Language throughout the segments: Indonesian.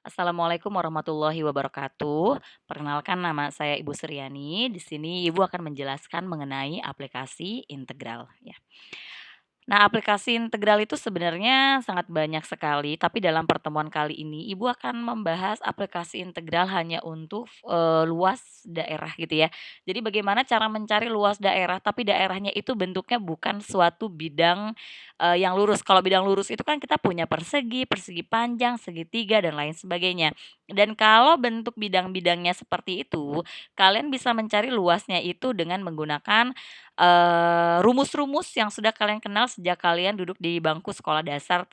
Assalamualaikum warahmatullahi wabarakatuh. Perkenalkan nama saya Ibu Suryani. Di sini Ibu akan menjelaskan mengenai aplikasi integral ya. Nah, aplikasi integral itu sebenarnya sangat banyak sekali, tapi dalam pertemuan kali ini Ibu akan membahas aplikasi integral hanya untuk, luas daerah gitu ya. Jadi bagaimana cara mencari luas daerah, tapi daerahnya itu bentuknya bukan suatu bidang, yang lurus. Kalau bidang lurus itu kan kita punya persegi, persegi panjang, segitiga, dan lain sebagainya. Dan kalau bentuk bidang-bidangnya seperti itu, kalian bisa mencari luasnya itu dengan menggunakan rumus-rumus yang sudah kalian kenal sejak kalian duduk di bangku sekolah dasar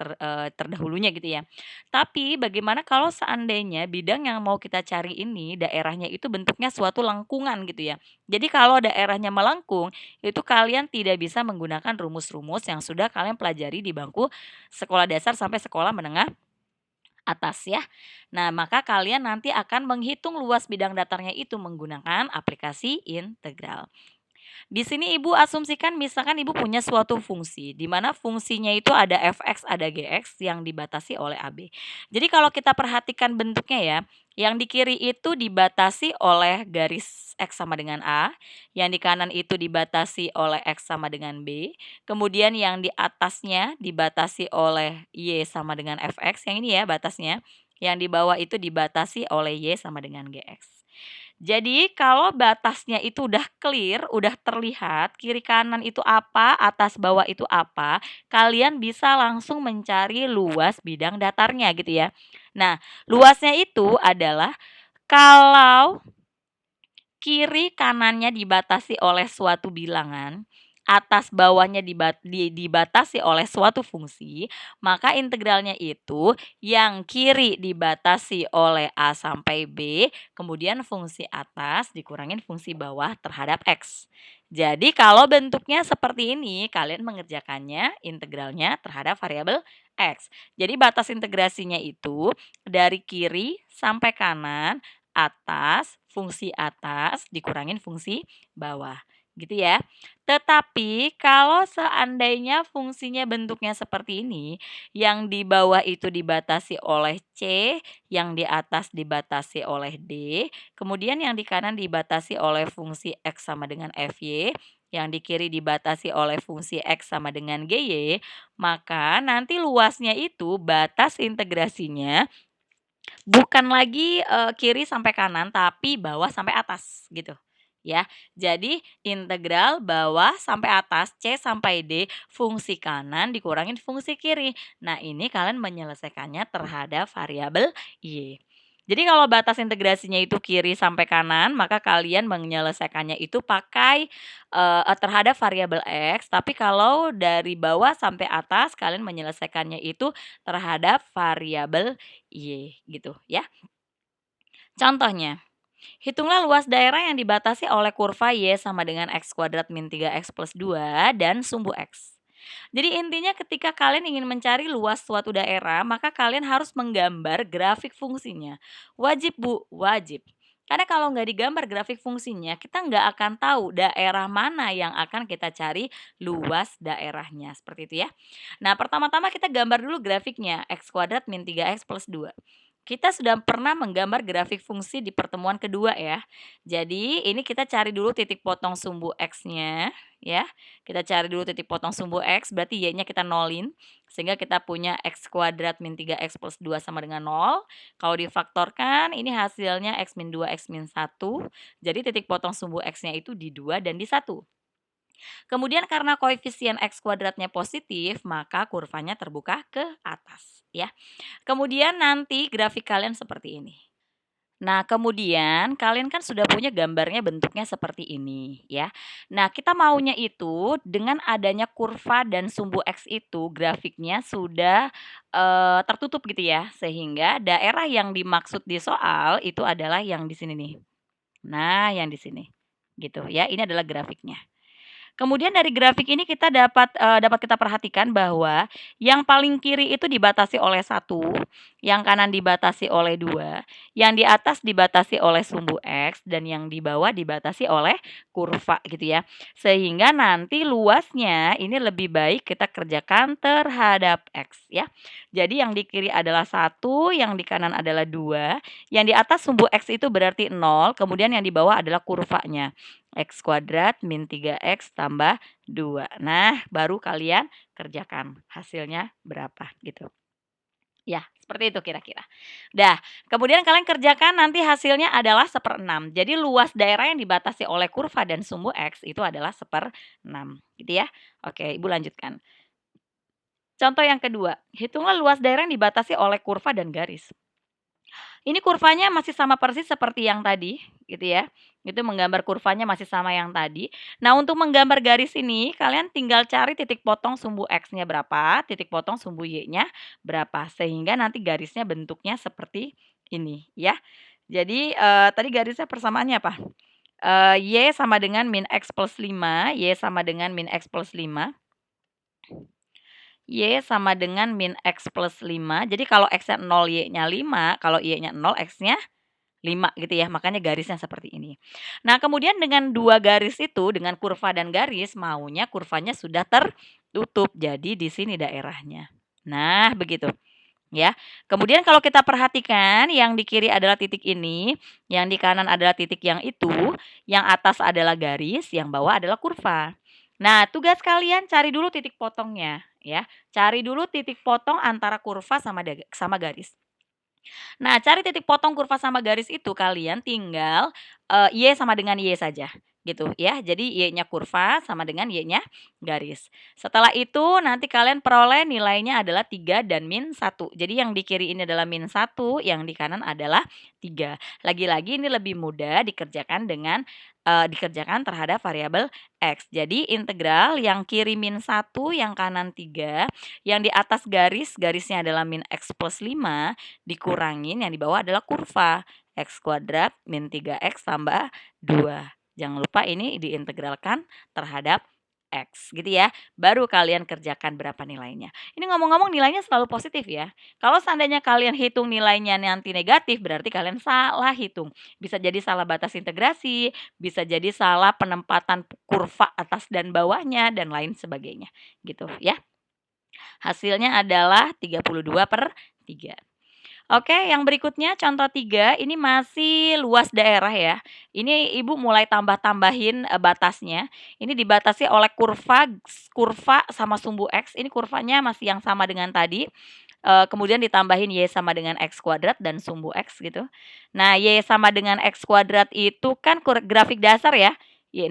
terdahulunya gitu ya. Tapi bagaimana kalau seandainya bidang yang mau kita cari ini daerahnya itu bentuknya suatu lengkungan gitu ya. Jadi kalau daerahnya melengkung, itu kalian tidak bisa menggunakan rumus-rumus yang sudah kalian pelajari di bangku sekolah dasar sampai sekolah menengah atas ya. Nah, maka kalian nanti akan menghitung luas bidang datarnya itu menggunakan aplikasi integral. Di sini Ibu asumsikan misalkan Ibu punya suatu fungsi, di mana fungsinya itu ada fx, ada gx yang dibatasi oleh AB. Jadi kalau kita perhatikan bentuknya ya, yang di kiri itu dibatasi oleh garis X sama dengan A, yang di kanan itu dibatasi oleh X sama dengan B, kemudian yang di atasnya dibatasi oleh Y sama dengan fx, yang ini ya batasnya, yang di bawah itu dibatasi oleh Y sama dengan gx. Jadi kalau batasnya itu udah clear, udah terlihat kiri kanan itu apa, atas bawah itu apa, kalian bisa langsung mencari luas bidang datarnya gitu ya. Nah, luasnya itu adalah kalau kiri kanannya dibatasi oleh suatu bilangan, atas bawahnya dibatasi oleh suatu fungsi, maka integralnya itu yang kiri dibatasi oleh A sampai B, kemudian fungsi atas dikurangin fungsi bawah terhadap X. Jadi kalau bentuknya seperti ini, kalian mengerjakannya integralnya terhadap variabel X. Jadi batas integrasinya itu dari kiri sampai kanan, fungsi atas dikurangin fungsi bawah, gitu ya. Tetapi kalau seandainya fungsinya bentuknya seperti ini, yang di bawah itu dibatasi oleh C, yang di atas dibatasi oleh D, kemudian yang di kanan dibatasi oleh fungsi X sama dengan FY, yang di kiri dibatasi oleh fungsi X sama dengan GY, maka nanti luasnya itu batas integrasinya bukan lagi, kiri sampai kanan, tapi bawah sampai atas gitu, ya. Jadi integral bawah sampai atas, C sampai D, fungsi kanan dikurangin fungsi kiri. Nah, ini kalian menyelesaikannya terhadap variabel Y. Jadi kalau batas integrasinya itu kiri sampai kanan, maka kalian menyelesaikannya itu pakai, terhadap variabel X, tapi kalau dari bawah sampai atas kalian menyelesaikannya itu terhadap variabel Y gitu ya. Contohnya, hitunglah luas daerah yang dibatasi oleh kurva Y sama dengan X kuadrat min 3X plus 2 dan sumbu X. Jadi intinya ketika kalian ingin mencari luas suatu daerah, maka kalian harus menggambar grafik fungsinya. Wajib Bu, wajib. Karena kalau nggak digambar grafik fungsinya, kita nggak akan tahu daerah mana yang akan kita cari luas daerahnya. Seperti itu ya. Nah, pertama-tama kita gambar dulu grafiknya, X kuadrat min 3X plus 2. Kita sudah pernah menggambar grafik fungsi di pertemuan kedua ya. Jadi ini kita cari dulu titik potong sumbu X-nya ya. Kita cari dulu titik potong sumbu X, berarti Y-nya kita nolin. Sehingga kita punya X kuadrat min 3X plus 2 sama dengan 0. Kalau difaktorkan ini hasilnya X min 2, X min 1. Jadi titik potong sumbu X-nya itu di 2 dan di 1. Kemudian karena koefisien X kuadratnya positif, maka kurvanya terbuka ke atas ya. Kemudian nanti grafik kalian seperti ini. Nah, kemudian kalian kan sudah punya gambarnya bentuknya seperti ini ya. Nah, kita maunya itu dengan adanya kurva dan sumbu X itu grafiknya sudah tertutup gitu ya. Sehingga daerah yang dimaksud di soal itu adalah yang di sini nih. Nah, yang di sini. Gitu ya. Ini adalah grafiknya. Kemudian dari grafik ini kita dapat kita perhatikan bahwa yang paling kiri itu dibatasi oleh 1, yang kanan dibatasi oleh 2, yang di atas dibatasi oleh sumbu X, dan yang di bawah dibatasi oleh kurva gitu ya. Sehingga nanti luasnya ini lebih baik kita kerjakan terhadap X ya. Jadi yang di kiri adalah 1, yang di kanan adalah 2, yang di atas sumbu X itu berarti 0, kemudian yang di bawah adalah kurvanya. X kuadrat min 3X tambah 2. Nah, baru kalian kerjakan hasilnya berapa gitu. Ya, seperti itu kira-kira. Dah, kemudian kalian kerjakan nanti hasilnya adalah 1/6. Jadi luas daerah yang dibatasi oleh kurva dan sumbu X itu adalah 1/6. Gitu ya. Oke, Ibu lanjutkan. Contoh yang kedua, hitunglah luas daerah yang dibatasi oleh kurva dan garis. Ini kurvanya masih sama persis seperti yang tadi, gitu ya. Itu menggambar kurvanya masih sama yang tadi. Nah, untuk menggambar garis ini, kalian tinggal cari titik potong sumbu X-nya berapa, titik potong sumbu Y-nya berapa. Sehingga nanti garisnya bentuknya seperti ini, ya. Jadi, tadi garisnya persamaannya apa? Y sama dengan min X plus 5, Y sama dengan min X plus 5. Y sama dengan min X plus 5. Jadi kalau X-nya 0, Y-nya 5. Kalau Y-nya 0, X-nya 5 gitu ya. Makanya garisnya seperti ini. Nah, kemudian dengan 2 garis itu, dengan kurva dan garis, maunya kurvanya sudah tertutup. Jadi di sini daerahnya. Nah, begitu. Ya. Kemudian kalau kita perhatikan, yang di kiri adalah titik ini, yang di kanan adalah titik yang itu, yang atas adalah garis, yang bawah adalah kurva. Nah, tugas kalian cari dulu titik potongnya, ya. Cari dulu titik potong antara kurva sama garis. Nah, cari titik potong kurva sama garis itu kalian tinggal, Y sama dengan Y saja, gitu ya. Jadi Y-nya kurva sama dengan Y-nya garis. Setelah itu nanti kalian peroleh nilainya adalah 3 dan min 1. Jadi yang di kiri ini adalah min 1, yang di kanan adalah 3. Lagi-lagi ini lebih mudah dikerjakan terhadap variabel X. Jadi integral yang kiri min 1, yang kanan 3, yang di atas garisnya adalah min X plus 5, dikurangin yang di bawah adalah kurva X kuadrat min 3X tambah 2. Jangan lupa ini diintegralkan terhadap X gitu ya. Baru kalian kerjakan berapa nilainya. Ini ngomong-ngomong nilainya selalu positif ya. Kalau seandainya kalian hitung nilainya nanti negatif, berarti kalian salah hitung. Bisa jadi salah batas integrasi, bisa jadi salah penempatan kurva atas dan bawahnya, dan lain sebagainya gitu ya. Hasilnya adalah 32/3. Oke, yang berikutnya contoh 3, ini masih luas daerah ya. Ini Ibu mulai tambah-tambahin, batasnya. Ini dibatasi oleh kurva sama sumbu X. Ini kurvanya masih yang sama dengan tadi. Kemudian ditambahin Y sama dengan X kuadrat dan sumbu X gitu. Nah, Y sama dengan X kuadrat itu kan grafik dasar ya.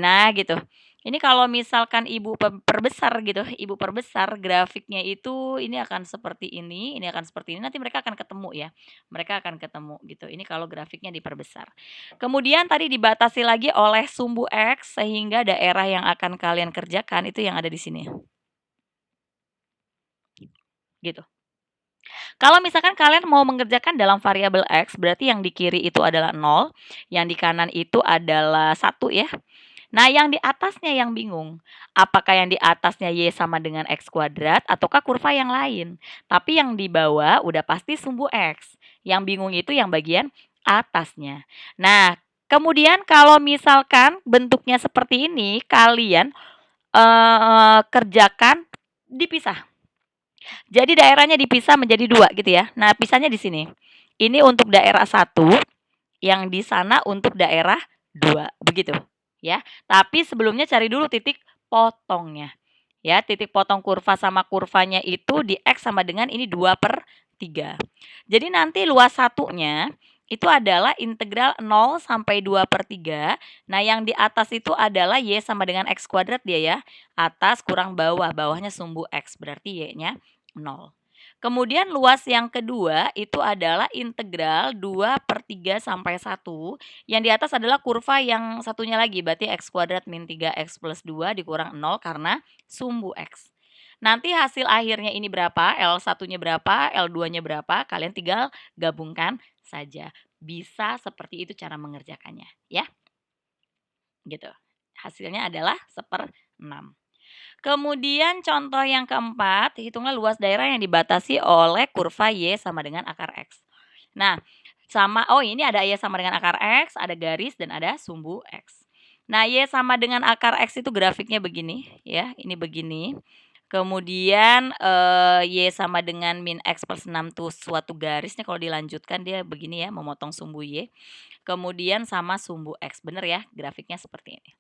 Nah gitu. Ini kalau misalkan Ibu perbesar gitu, Ibu perbesar grafiknya itu ini akan seperti ini akan seperti ini, nanti mereka akan ketemu ya. Mereka akan ketemu gitu. Ini kalau grafiknya diperbesar. Kemudian tadi dibatasi lagi oleh sumbu X sehingga daerah yang akan kalian kerjakan itu yang ada di sini. Gitu. Kalau misalkan kalian mau mengerjakan dalam variabel X, berarti yang di kiri itu adalah 0, yang di kanan itu adalah 1 ya. Nah, yang di atasnya yang bingung. Apakah yang di atasnya Y sama dengan X kuadrat ataukah kurva yang lain? Tapi yang di bawah udah pasti sumbu X. Yang bingung itu yang bagian atasnya. Nah, kemudian kalau misalkan bentuknya seperti ini, kalian kerjakan dipisah. Jadi daerahnya dipisah menjadi 2 gitu ya. Nah, pisahnya di sini. Ini untuk daerah 1, yang di sana untuk daerah 2, begitu ya. Tapi sebelumnya cari dulu titik potongnya. Ya, titik potong kurva sama kurvanya itu di X sama dengan ini 2/3. Jadi nanti luas satunya itu adalah integral 0 sampai 2/3. Nah, yang di atas itu adalah Y sama dengan X kuadrat dia ya. Atas kurang bawah, bawahnya sumbu X, berarti Y-nya 0. Kemudian luas yang kedua itu adalah integral 2/3 sampai 1. Yang di atas adalah kurva yang satunya lagi, berarti X kuadrat min 3X plus 2 dikurang 0 karena sumbu X. Nanti hasil akhirnya ini berapa, L1-nya berapa, L2-nya berapa, kalian tinggal gabungkan saja. Bisa seperti itu cara mengerjakannya, ya. Gitu. Hasilnya adalah 1/6. Kemudian contoh yang keempat, hitunglah luas daerah yang dibatasi oleh kurva Y sama dengan akar X. Nah, ini ada Y sama dengan akar X, ada garis dan ada sumbu X. Nah, Y sama dengan akar X itu grafiknya begini ya, ini begini. Kemudian Y sama dengan min X plus 6 tuh suatu garisnya kalau dilanjutkan dia begini ya, memotong sumbu Y. Kemudian sama sumbu X, bener ya grafiknya seperti ini.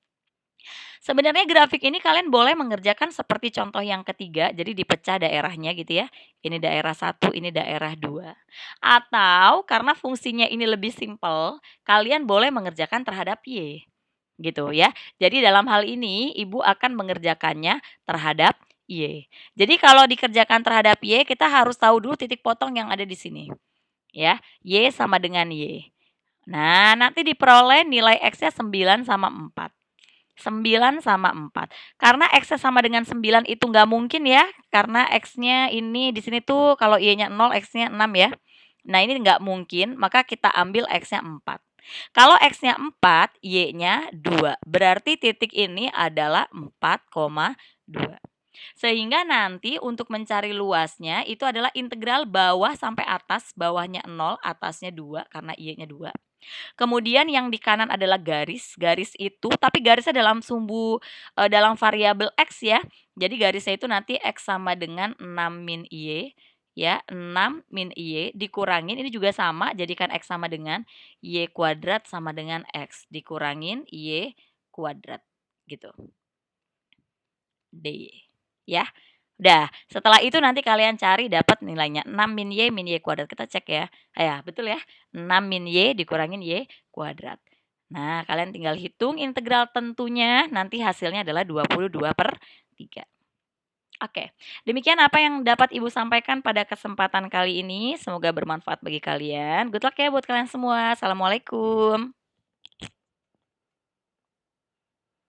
Sebenarnya grafik ini kalian boleh mengerjakan seperti contoh yang ketiga, jadi dipecah daerahnya gitu ya. Ini daerah 1, ini daerah 2. Atau karena fungsinya ini lebih simpel, kalian boleh mengerjakan terhadap Y. Gitu ya. Jadi dalam hal ini Ibu akan mengerjakannya terhadap Y. Jadi kalau dikerjakan terhadap Y, kita harus tahu dulu titik potong yang ada di sini. Ya, Y sama dengan Y. Nah, nanti diperoleh nilai X-nya 9 sama 4. 9 sama 4. Karena X-nya sama dengan 9 itu nggak mungkin ya, karena X-nya ini di sini tuh kalau Y-nya 0, X-nya 6 ya. Nah, ini nggak mungkin, maka kita ambil X-nya 4. Kalau X-nya 4, Y-nya 2. Berarti titik ini adalah 4,2. Sehingga nanti untuk mencari luasnya itu adalah integral bawah sampai atas, bawahnya 0, atasnya 2 karena Y-nya 2. Kemudian yang di kanan adalah garis itu tapi garisnya dalam dalam variabel X ya. Jadi garisnya itu nanti X sama dengan 6 min Y ya, 6 min Y dikurangin ini juga sama, jadikan X sama dengan Y kuadrat sama dengan X dikurangin Y kuadrat gitu. D ya. Udah, setelah itu nanti kalian cari dapat nilainya 6 min Y kuadrat. Kita cek ya. Ya, betul ya. 6 min Y dikurangin Y kuadrat. Nah, kalian tinggal hitung integral tentunya. Nanti hasilnya adalah 22/3. Oke, demikian apa yang dapat Ibu sampaikan pada kesempatan kali ini. Semoga bermanfaat bagi kalian. Good luck ya buat kalian semua. Assalamualaikum.